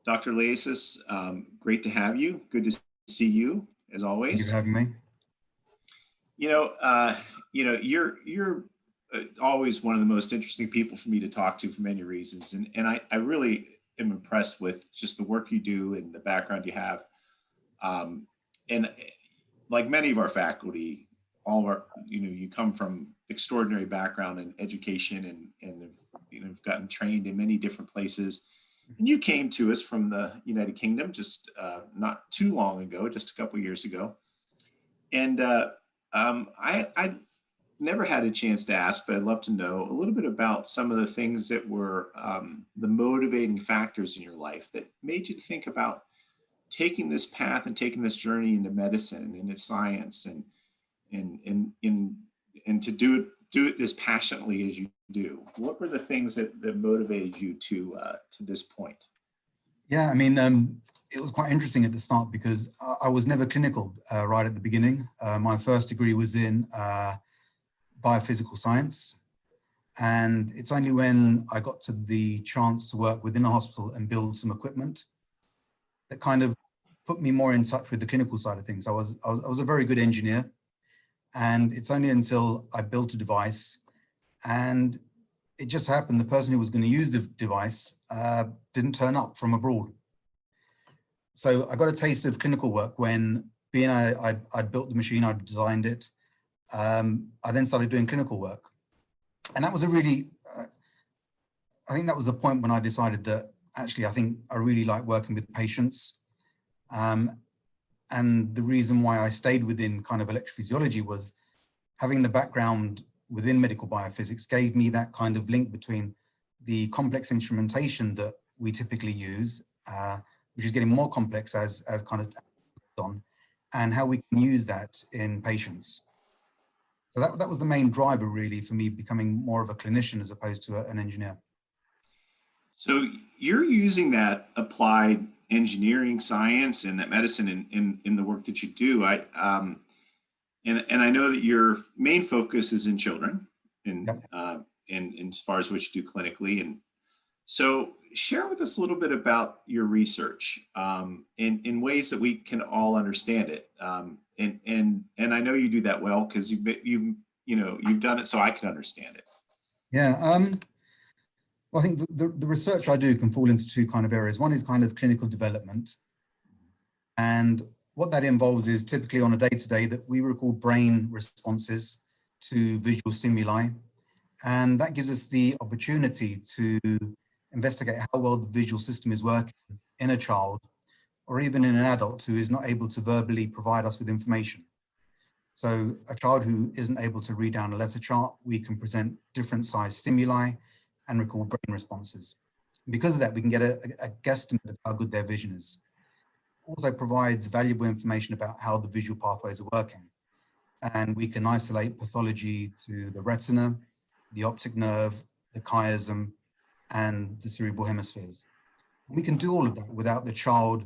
Dr. Liasis, great to have you. Good to see you, as always. Thank you for having me. You're always one of the most interesting people for me to talk to for many reasons, and I really am impressed with just the work you do and the background you have. And like many of our faculty, all of our, you come from extraordinary background in education and have gotten trained in many different places. And you came to us from the United Kingdom just not too long ago, just a couple of years ago. And I never had a chance to ask, but I'd love to know a little bit about some of the things that were the motivating factors in your life that made you think about taking this path and taking this journey into medicine and into science and to do it as passionately as you do. What were the things that motivated you to this point? Yeah, I mean, it was quite interesting at the start because I was never clinical right at the beginning. My first degree was in biophysical science. And it's only when I got to the chance to work within a hospital and build some equipment that kind of put me more in touch with the clinical side of things. I was a very good engineer. And it's only until I built a device and it just happened the person who was going to use the device didn't turn up from abroad. So I got a taste of clinical work when I'd built the machine, I'd designed it. I then started doing clinical work. And that was I think that was the point when I decided that actually, I think I really like working with patients. And the reason why I stayed within kind of electrophysiology was having the background within medical biophysics gave me that kind of link between the complex instrumentation that we typically use, which is getting more complex as kind of on, and how we can use that in patients. So that was the main driver really for me becoming more of a clinician as opposed to an engineer. So you're using that applied engineering science and that medicine in the work that you do. And I know that your main focus is in children and yep. And as far as what you do clinically. And so share with us a little bit about your research in ways that we can all understand it. And I know you do that well because you've done it so I can understand it. Yeah. Well, I think the research I do can fall into two kind of areas. One is kind of clinical development. And what that involves is typically on a day-to-day that we record brain responses to visual stimuli. And that gives us the opportunity to investigate how well the visual system is working in a child or even in an adult who is not able to verbally provide us with information. So a child who isn't able to read down a letter chart, we can present different size stimuli and record brain responses. Because of that, we can get a guesstimate of how good their vision is. Also provides valuable information about how the visual pathways are working. And we can isolate pathology to the retina, the optic nerve, the chiasm, and the cerebral hemispheres. And we can do all of that without the child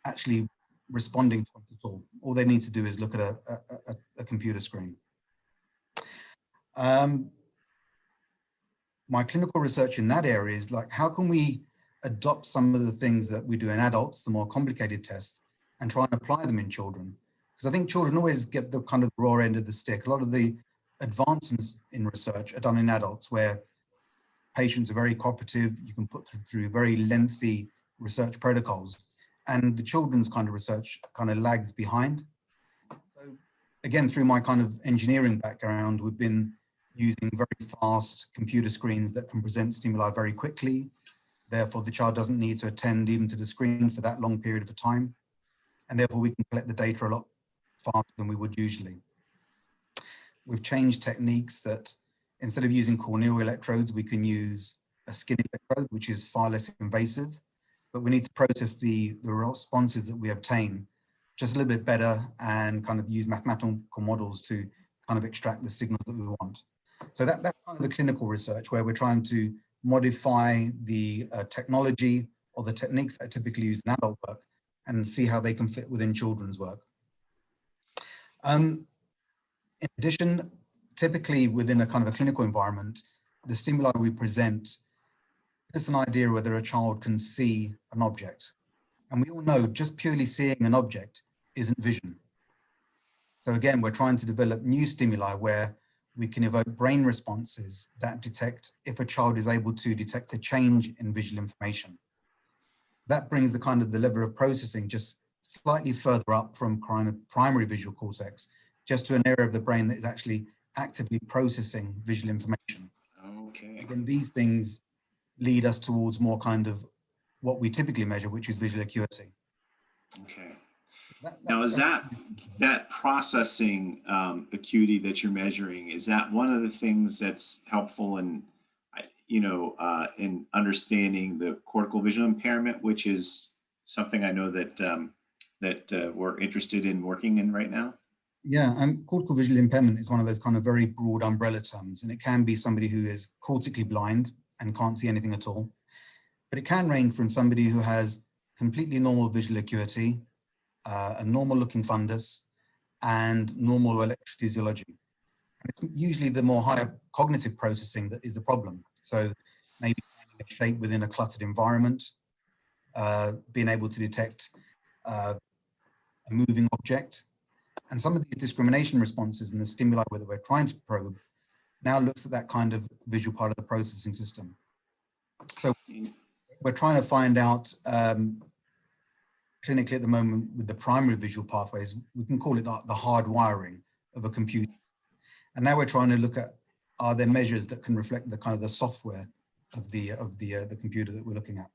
actually responding to it at all. All they need to do is look at a computer screen. My clinical research in that area is like, how can we adopt some of the things that we do in adults, the more complicated tests, and try and apply them in children? Because I think children always get the kind of raw end of the stick. A lot of the advancements in research are done in adults where patients are very cooperative. You can put through very lengthy research protocols, and the children's kind of research kind of lags behind. So again, through my kind of engineering background, we've been using very fast computer screens that can present stimuli very quickly. Therefore, the child doesn't need to attend even to the screen for that long period of time. And therefore, we can collect the data a lot faster than we would usually. We've changed techniques that instead of using corneal electrodes, we can use a skin electrode, which is far less invasive, but we need to process the responses that we obtain just a little bit better and kind of use mathematical models to kind of extract the signals that we want. So that's kind of the clinical research where we're trying to modify the technology or the techniques that are typically used in adult work and see how they can fit within children's work. In addition, typically within a kind of a clinical environment, the stimuli we present us an idea whether a child can see an object. And we all know just purely seeing an object isn't vision. So again, we're trying to develop new stimuli where we can evoke brain responses that detect if a child is able to detect a change in visual information. That brings the kind of the level of processing just slightly further up from primary visual cortex, just to an area of the brain that is actually actively processing visual information. Okay. And these things lead us towards more kind of what we typically measure, which is visual acuity. Okay. Now, is that processing acuity that you're measuring, is that one of the things that's helpful in, in understanding the cortical visual impairment, which is something I know that we're interested in working in right now? Yeah, cortical visual impairment is one of those kind of very broad umbrella terms, and it can be somebody who is cortically blind and can't see anything at all. But it can range from somebody who has completely normal visual acuity, a normal looking fundus, and normal electrophysiology. And it's usually the more higher cognitive processing that is the problem. So maybe finding a shape within a cluttered environment, being able to detect a moving object. And some of these discrimination responses and the stimuli that we're trying to probe now looks at that kind of visual part of the processing system. So we're trying to find out clinically at the moment with the primary visual pathways, we can call it the hard wiring of a computer. And now we're trying to look at, are there measures that can reflect the kind of the software of the computer that we're looking at?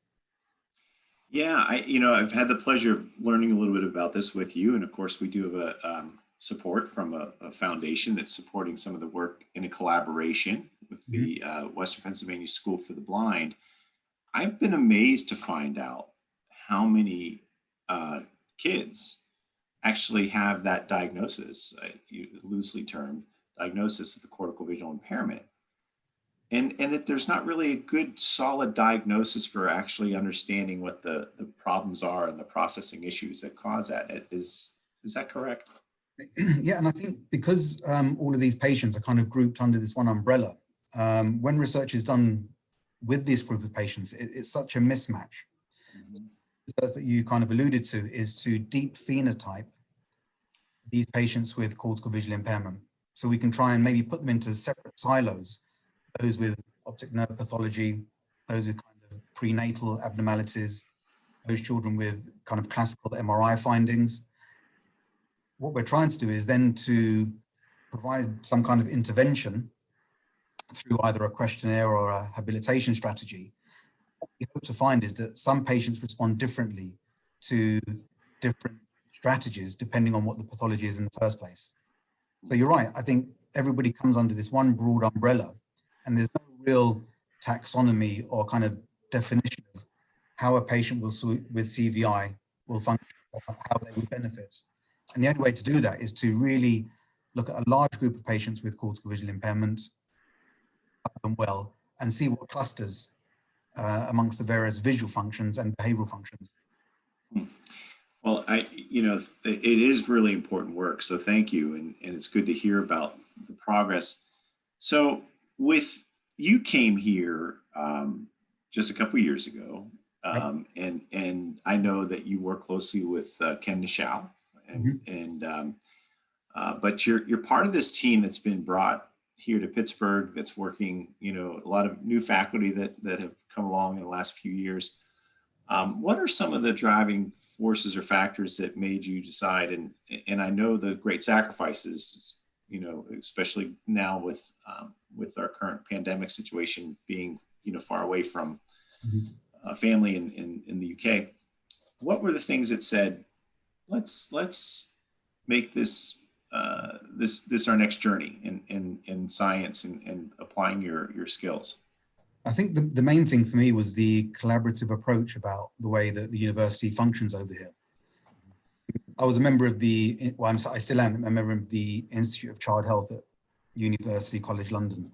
Yeah, I've had the pleasure of learning a little bit about this with you. And of course, we do have a support from a foundation that's supporting some of the work in a collaboration with the Western Pennsylvania School for the Blind. I've been amazed to find out how many kids actually have that diagnosis, loosely termed diagnosis of the cortical visual impairment. And that there's not really a good solid diagnosis for actually understanding what the problems are and the processing issues that cause that. Is that correct? Yeah, and I think because all of these patients are kind of grouped under this one umbrella, when research is done with this group of patients, it's such a mismatch. Mm-hmm. The research that you kind of alluded to is to deep phenotype these patients with cortical visual impairment. So we can try and maybe put them into separate silos, those with optic nerve pathology, those with kind of prenatal abnormalities, those children with kind of classical MRI findings. What we're trying to do is then to provide some kind of intervention through either a questionnaire or a habilitation strategy. What we hope to find is that some patients respond differently to different strategies depending on what the pathology is in the first place. So you're right, I think everybody comes under this one broad umbrella, and there's no real taxonomy or kind of definition of how a patient with CVI will function or how they would benefit. And the only way to do that is to really look at a large group of patients with cortical visual impairment and see what clusters amongst the various visual functions and behavioral functions. Well, it is really important work. So thank you. And it's good to hear about the progress. So you came here just a couple of years ago. And I know that you work closely with Ken Nishow, but you're part of this team that's been brought here to Pittsburgh that's working, a lot of new faculty that have come along in the last few years. What are some of the driving forces or factors that made you decide? And I know the great sacrifices, especially now with our current pandemic situation being, far away from family in the UK. What were the things that said, let's make this this our next journey in science and applying your skills? I think the main thing for me was the collaborative approach about the way that the university functions over here. I was a member of I still am a member of the Institute of Child Health at University College London.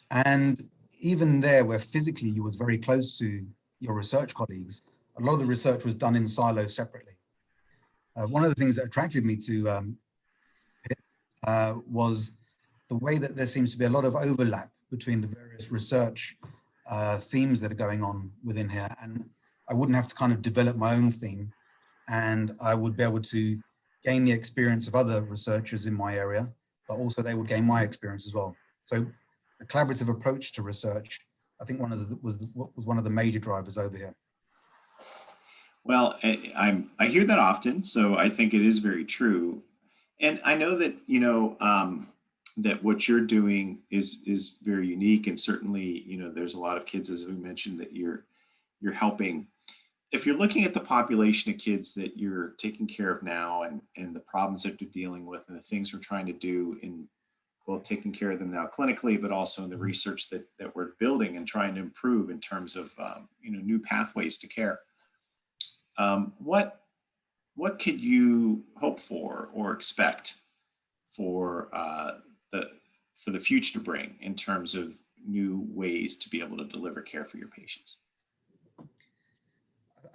And even there, where physically you was very close to your research colleagues, a lot of the research was done in silos separately. One of the things that attracted me to was the way that there seems to be a lot of overlap between the various research themes that are going on within here, and I wouldn't have to kind of develop my own theme, and I would be able to gain the experience of other researchers in my area, but also they would gain my experience as well. So a collaborative approach to research, I think was one of the major drivers over here. Well, I hear that often, so I think it is very true. And I know that, that what you're doing is very unique, and certainly, there's a lot of kids, as we mentioned, that you're helping. If you're looking at the population of kids that you're taking care of now, and the problems that they're dealing with, and the things we're trying to do in both taking care of them now clinically, but also in the research that we're building and trying to improve in terms of new pathways to care, what could you hope for or expect for the future to bring in terms of new ways to be able to deliver care for your patients?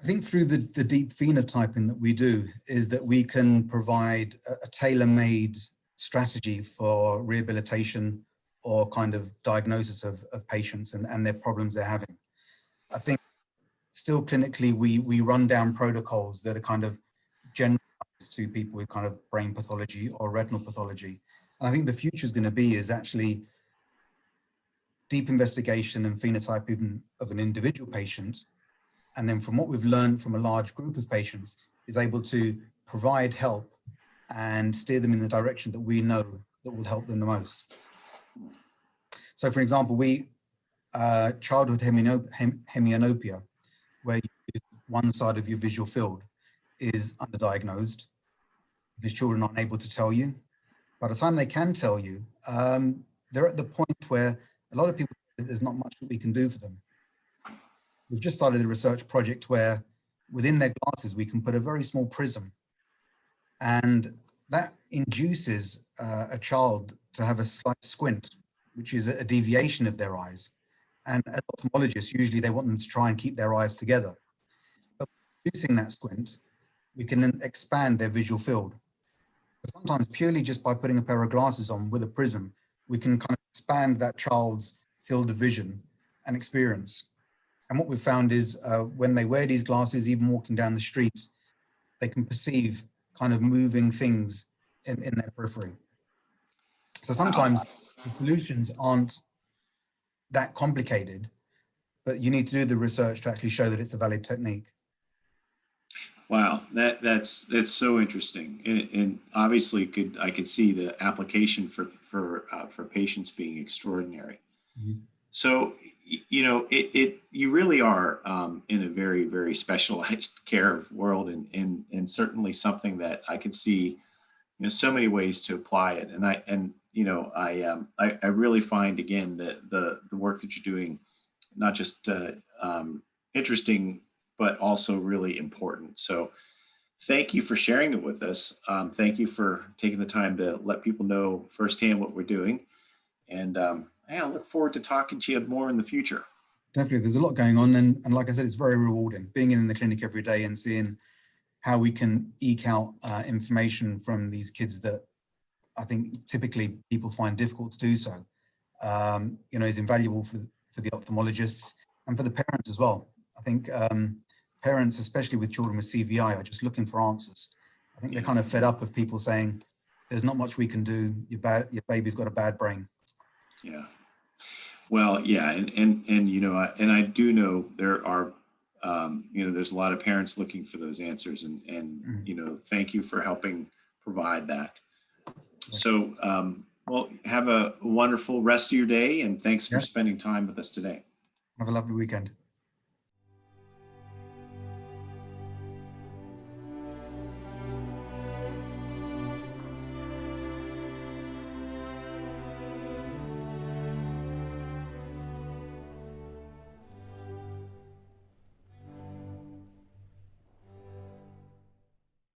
I think through the deep phenotyping that we do is that we can provide a tailor-made strategy for rehabilitation or kind of diagnosis of patients and their problems they're having. I think still clinically we run down protocols that are kind of generalized to people with kind of brain pathology or retinal pathology. And I think the future is going to be is actually deep investigation and phenotyping of an individual patient. And then from what we've learned from a large group of patients is able to provide help and steer them in the direction that we know that will help them the most. So for example, childhood hemianopia, where one side of your visual field is underdiagnosed because children aren't able to tell you. By the time they can tell you, they're at the point where a lot of people, there's not much that we can do for them. We've just started a research project where within their glasses, we can put a very small prism, and that induces a child to have a slight squint, which is a deviation of their eyes. And as ophthalmologists, usually they want them to try and keep their eyes together. But reducing that squint, we can then expand their visual field. But sometimes purely just by putting a pair of glasses on with a prism, we can kind of expand that child's field of vision and experience. And what we've found is when they wear these glasses, even walking down the street, they can perceive kind of moving things in their periphery. So sometimes the solutions aren't that complicated, but you need to do the research to actually show that it's a valid technique. Wow, that's so interesting, and obviously I could see the application for patients being extraordinary. Mm-hmm. So you really are in a very, very specialized care world, and certainly something that I can see so many ways to apply it, and I really find again that the work that you're doing not just interesting, but also really important. So thank you for sharing it with us. Thank you for taking the time to let people know firsthand what we're doing. And I look forward to talking to you more in the future. Definitely, there's a lot going on. And like I said, it's very rewarding being in the clinic every day and seeing how we can eke out information from these kids that I think typically people find difficult to do so. Is invaluable for the ophthalmologists and for the parents as well. I think parents, especially with children with CVI, are just looking for answers. I think they're kind of fed up of people saying, there's not much we can do, your baby's got a bad brain. Yeah. Well, yeah, and I do know there are, there's a lot of parents looking for those answers, and thank you for helping provide that. So, well, have a wonderful rest of your day, and thanks for spending time with us today. Have a lovely weekend.